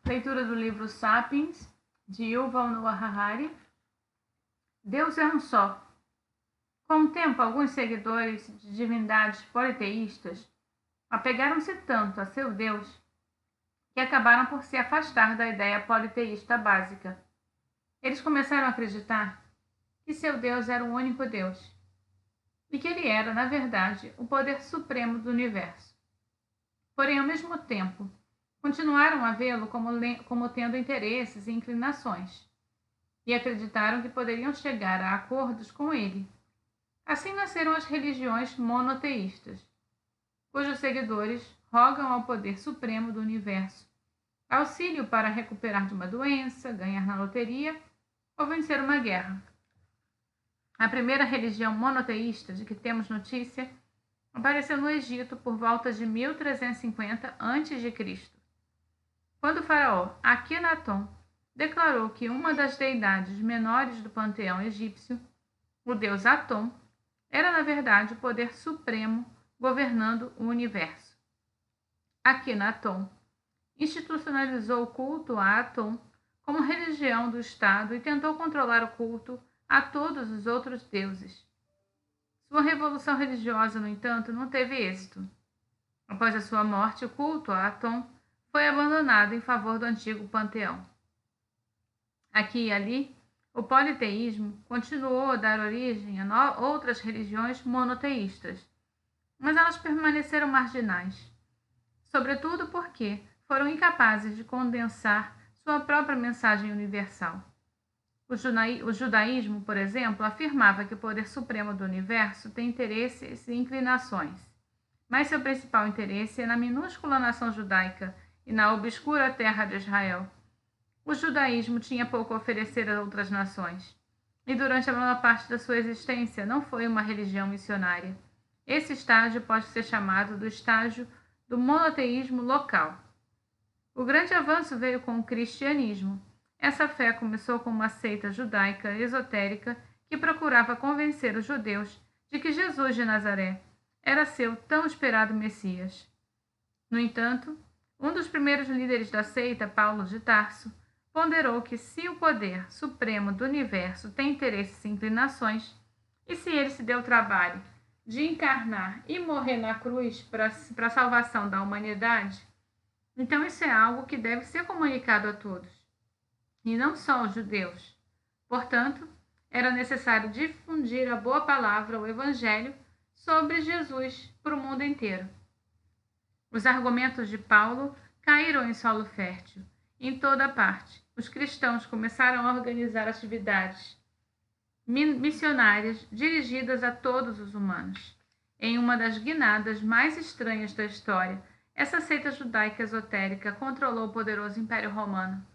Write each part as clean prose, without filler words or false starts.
Leitura do livro Sapiens, de Yuval Noah Harari. Deus é um só. Com o tempo, alguns seguidores de divindades politeístas apegaram-se tanto a seu Deus que acabaram por se afastar da ideia politeísta básica. Eles começaram a acreditar que seu Deus era o único Deus e que ele era, na verdade, o poder supremo do universo. Porém, ao mesmo tempo, continuaram a vê-lo como tendo interesses e inclinações, e acreditaram que poderiam chegar a acordos com ele. Assim nasceram as religiões monoteístas, cujos seguidores rogam ao poder supremo do universo auxílio para recuperar de uma doença, ganhar na loteria ou vencer uma guerra. A primeira religião monoteísta de que temos notícia apareceu no Egito por volta de 1350 a.C., quando o faraó Akhenaton declarou que uma das deidades menores do panteão egípcio, o deus Atom, era na verdade o poder supremo governando o universo. Akhenaton institucionalizou o culto a Atom como religião do Estado e tentou controlar o culto a todos os outros deuses. Sua revolução religiosa, no entanto, não teve êxito. Após a sua morte, o culto a Atom foi abandonado em favor do antigo panteão. Aqui e ali, o politeísmo continuou a dar origem a outras religiões monoteístas, mas elas permaneceram marginais, sobretudo porque foram incapazes de condensar sua própria mensagem universal. O judaísmo, por exemplo, afirmava que o poder supremo do universo tem interesses e inclinações, mas seu principal interesse é na minúscula nação judaica e na obscura terra de Israel. O judaísmo tinha pouco a oferecer a outras nações, e durante a maior parte da sua existência não foi uma religião missionária. Esse estágio pode ser chamado do estágio do monoteísmo local. O grande avanço veio com o cristianismo. Essa fé começou com uma seita judaica esotérica que procurava convencer os judeus de que Jesus de Nazaré era seu tão esperado Messias. No entanto, um dos primeiros líderes da seita, Paulo de Tarso, ponderou que se o poder supremo do universo tem interesses e inclinações, e se ele se deu o trabalho de encarnar e morrer na cruz para a salvação da humanidade, então isso é algo que deve ser comunicado a todos, e não só aos judeus. Portanto, era necessário difundir a boa palavra, o Evangelho, sobre Jesus para o mundo inteiro. Os argumentos de Paulo caíram em solo fértil. Em toda parte, os cristãos começaram a organizar atividades missionárias dirigidas a todos os humanos. Em uma das guinadas mais estranhas da história, essa seita judaica esotérica controlou o poderoso Império Romano.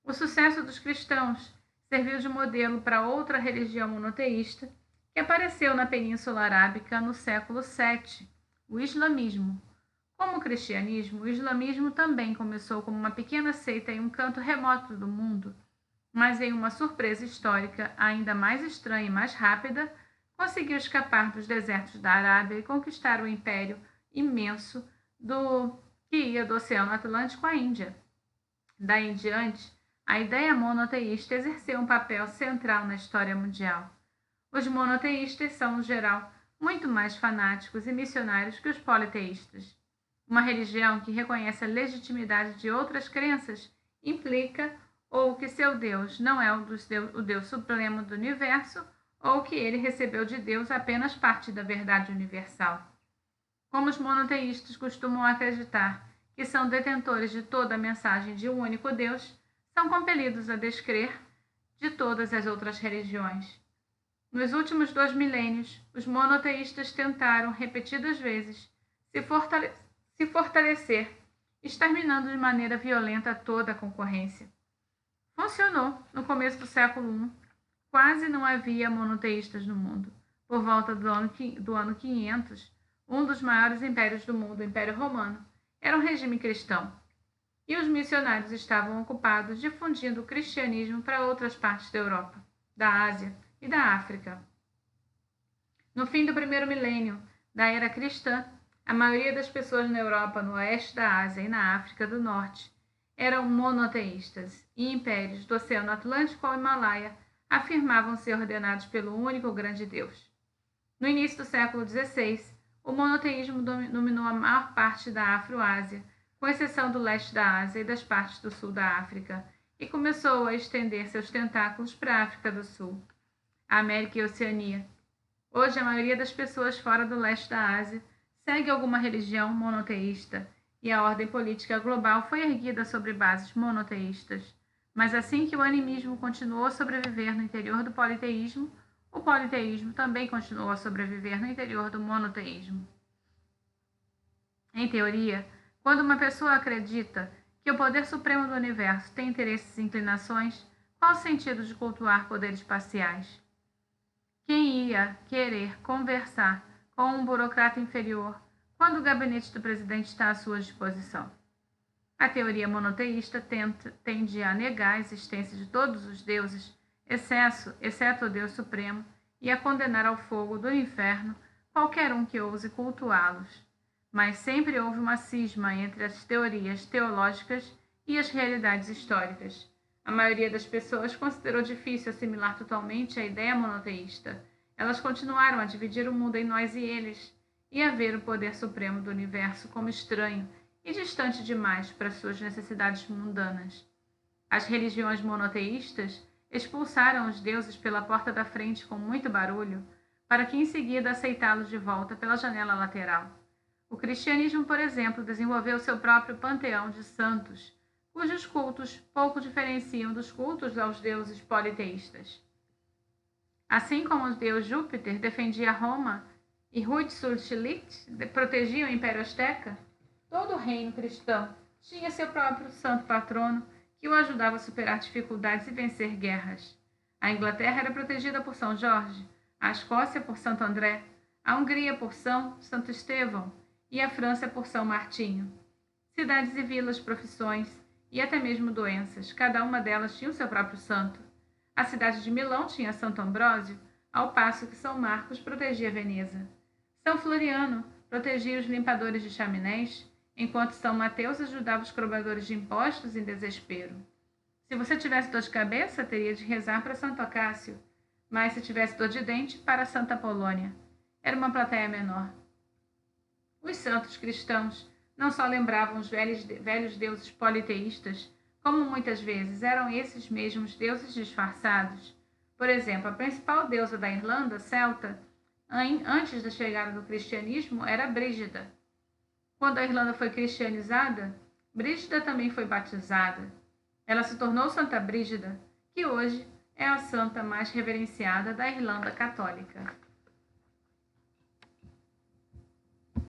O sucesso dos cristãos serviu de modelo para outra religião monoteísta que apareceu na Península Arábica no século VII, o islamismo. Como o cristianismo, o islamismo também começou como uma pequena seita em um canto remoto do mundo, mas em uma surpresa histórica ainda mais estranha e mais rápida, conseguiu escapar dos desertos da Arábia e conquistar o império imenso que ia do Oceano Atlântico à Índia. Daí em diante, a ideia monoteísta exerceu um papel central na história mundial. Os monoteístas são, no geral, muito mais fanáticos e missionários que os politeístas. Uma religião que reconhece a legitimidade de outras crenças implica ou que seu Deus não é o Deus supremo do universo, ou que ele recebeu de Deus apenas parte da verdade universal. Como os monoteístas costumam acreditar que são detentores de toda a mensagem de um único Deus, são compelidos a descrer de todas as outras religiões. Nos últimos 2 milênios, os monoteístas tentaram repetidas vezes se fortalecer, exterminando de maneira violenta toda a concorrência. Funcionou no começo do século I. Quase não havia monoteístas no mundo. Por volta do ano 500, um dos maiores impérios do mundo, o Império Romano, era um regime cristão. E os missionários estavam ocupados difundindo o cristianismo para outras partes da Europa, da Ásia e da África. No fim do primeiro milênio da era cristã, a maioria das pessoas na Europa, no oeste da Ásia e na África do Norte eram monoteístas, e impérios do Oceano Atlântico ao Himalaia afirmavam ser ordenados pelo único grande Deus. No início do século XVI, o monoteísmo dominou a maior parte da Afro-Ásia, com exceção do leste da Ásia e das partes do sul da África, e começou a estender seus tentáculos para a África do Sul, a América e a Oceania. Hoje, a maioria das pessoas fora do leste da Ásia segue alguma religião monoteísta, e a ordem política global foi erguida sobre bases monoteístas. Mas assim que o animismo continuou a sobreviver no interior do politeísmo, o politeísmo também continuou a sobreviver no interior do monoteísmo. Em teoria, quando uma pessoa acredita que o poder supremo do universo tem interesses e inclinações, qual o sentido de cultuar poderes parciais? Quem ia querer conversar com um burocrata inferior quando o gabinete do presidente está à sua disposição? A teoria monoteísta tende a negar a existência de todos os deuses, exceto o Deus Supremo, e a condenar ao fogo do inferno qualquer um que ouse cultuá-los. Mas sempre houve uma cisma entre as teorias teológicas e as realidades históricas. A maioria das pessoas considerou difícil assimilar totalmente a ideia monoteísta. Elas continuaram a dividir o mundo em nós e eles, e a ver o poder supremo do universo como estranho e distante demais para suas necessidades mundanas. As religiões monoteístas expulsaram os deuses pela porta da frente com muito barulho, para que em seguida aceitá-los de volta pela janela lateral. O cristianismo, por exemplo, desenvolveu seu próprio panteão de santos, cujos cultos pouco diferenciam dos cultos aos deuses politeístas. Assim como o deus Júpiter defendia Roma e Huitzilopochtli protegia o Império Azteca, todo o reino cristão tinha seu próprio santo patrono que o ajudava a superar dificuldades e vencer guerras. A Inglaterra era protegida por São Jorge, a Escócia por Santo André, a Hungria por Santo Estevão e a França por São Martinho. Cidades e vilas, profissões e até mesmo doenças, cada uma delas tinha o seu próprio santo. A cidade de Milão tinha Santo Ambrósio, ao passo que São Marcos protegia Veneza. São Floriano protegia os limpadores de chaminés, enquanto São Mateus ajudava os cobradores de impostos em desespero. Se você tivesse dor de cabeça, teria de rezar para Santo Acácio, mas se tivesse dor de dente, para Santa Polônia. Era uma plateia menor. Os santos cristãos não só lembravam os velhos deuses politeístas, como muitas vezes eram esses mesmos deuses disfarçados. Por exemplo, a principal deusa da Irlanda, celta, antes da chegada do cristianismo, era Brígida. Quando a Irlanda foi cristianizada, Brígida também foi batizada. Ela se tornou Santa Brígida, que hoje é a santa mais reverenciada da Irlanda católica.